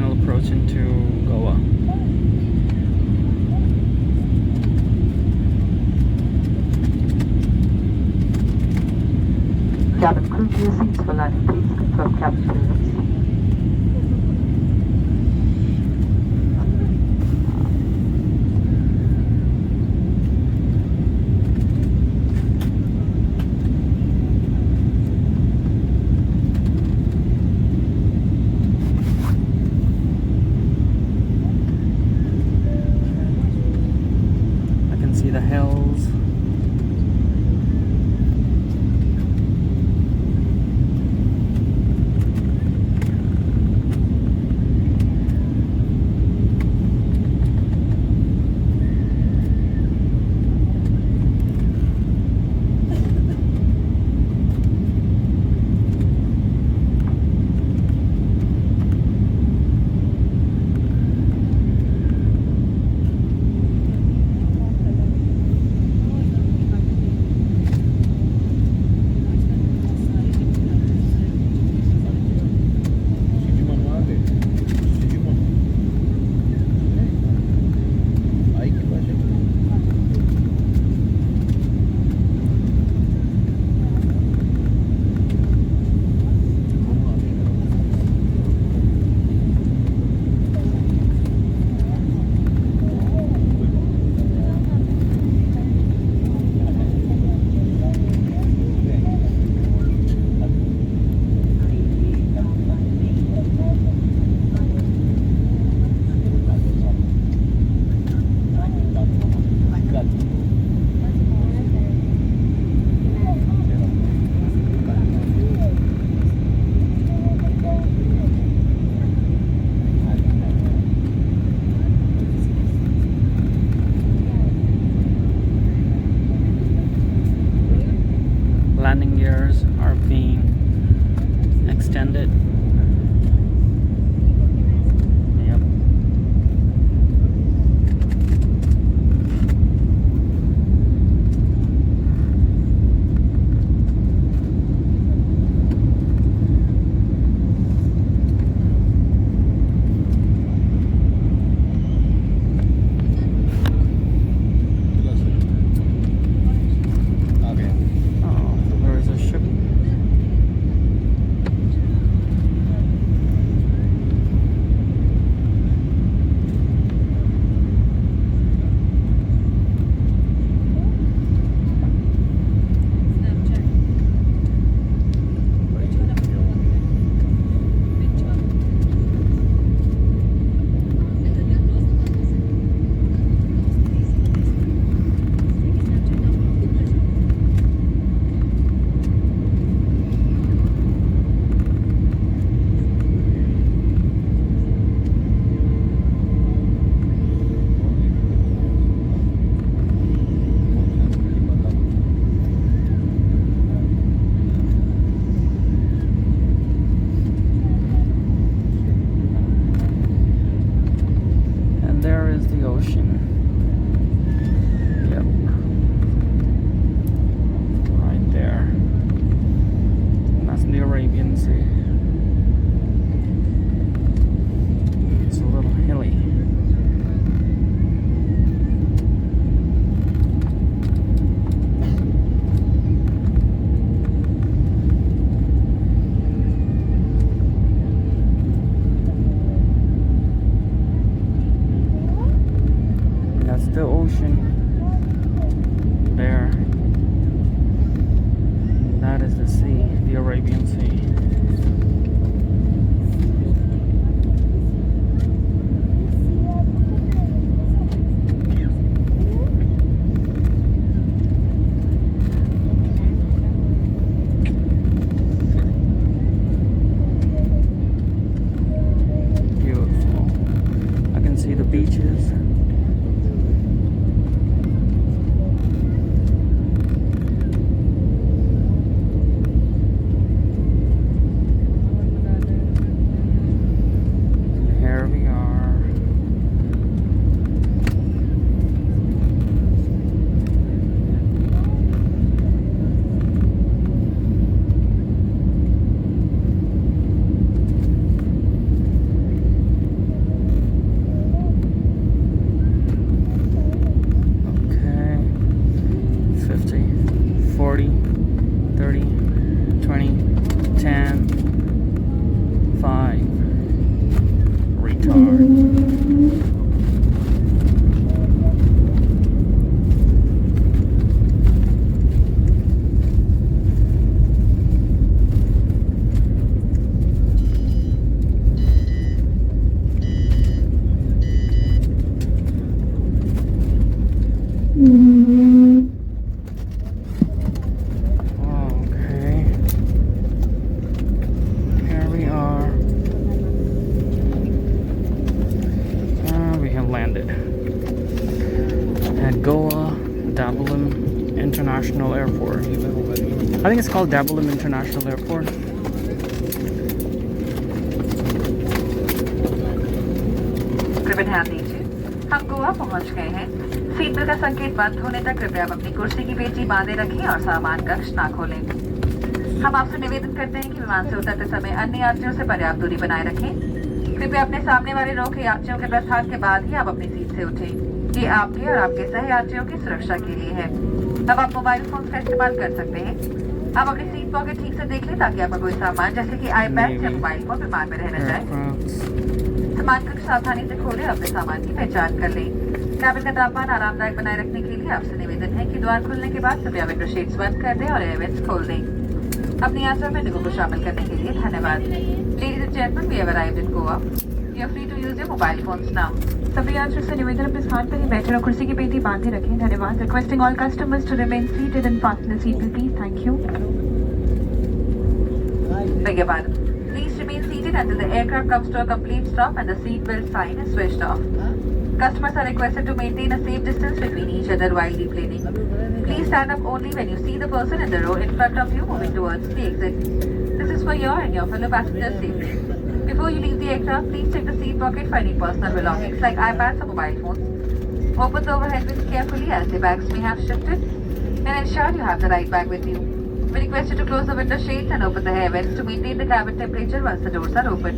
final approach into Goa. Cabin crew to your seats for landing, please. Confirm cabin clearance. I can see the hills. Landing gears are being extended. Yep. Oh, there is a ship. And there is the ocean. Yep. Right there. And that's the Arabian Sea. It's a little hilly. That's the ocean there. That is the sea, the Arabian Sea. Beautiful. I can see the beaches. are. Okay. Here we are. We have landed at Goa International Airport. I think it's called Dabalim International Airport. कृपया ध्यान दीजिए, हम गोवा पहुंच गए हैं। Seat belt का संकेत बंद होने तक कृपया आप अपनी कुर्सी की पेटी बांधे रखें और सामान कक्ष ना खोलें। हम आपसे निवेदन करते हैं कि विमान से उतरते समय अन्य यात्रियों से पर्याप्त दूरी बनाए रखें। कृपया अपने सामने वाले रो के यात्रियों के प्रस्थान के बाद ही आप अपनी सीट से उठें। ये आपके और आपके सह यात्रियों की सुरक्षा के लिए है। अब आप मोबाइल फोन का इस्तेमाल कर सकते हैं। आप अपनी सीट पॉकेट ठीक से देख लें ताकि आपका कोई सामान जैसे कि आईपैड या मोबाइल फोन विमान में रह न जाए। सामान कक्ष सावधानी से खोलें, अपने सामान की पहचान कर लें। कैबिन का तापमान आरामदायक बनाए रखने के लिए आपसे निवेदन है कि द्वार खुलने के बाद कृपया विंडो शीट्स बंद कर दें और एयरवेंट्स खोल दें। अपनी यात्रा में IndiGo को शामिल करने के लिए धन्यवाद। Ladies and gentlemen, we have arrived in Goa. You are free to use your mobile phones now. सभी यात्रियों से निवेदन अपने स्थान पर ही बैठे और कुर्सी की पेटी बांधे रखें। धन्यवाद। Requesting all customers to remain seated and fasten the seatbelt, please. Thank you. Beg your pardon. Please remain seated until the aircraft comes to a complete stop and the seatbelt sign is switched off. Customers are requested to maintain a safe distance between each other while deplaning. Please stand up only when you see the person in the row in front of you moving towards the exit. This is for your and your fellow passengers' safety. Before you leave the aircraft, please check the seat pocket for any personal belongings like iPads or mobile phones. Open the overhead bins carefully as the bags may have shifted, and ensure you have the right bag with you. We request you to close the window shades and open the air vents to maintain the cabin temperature once the doors are open.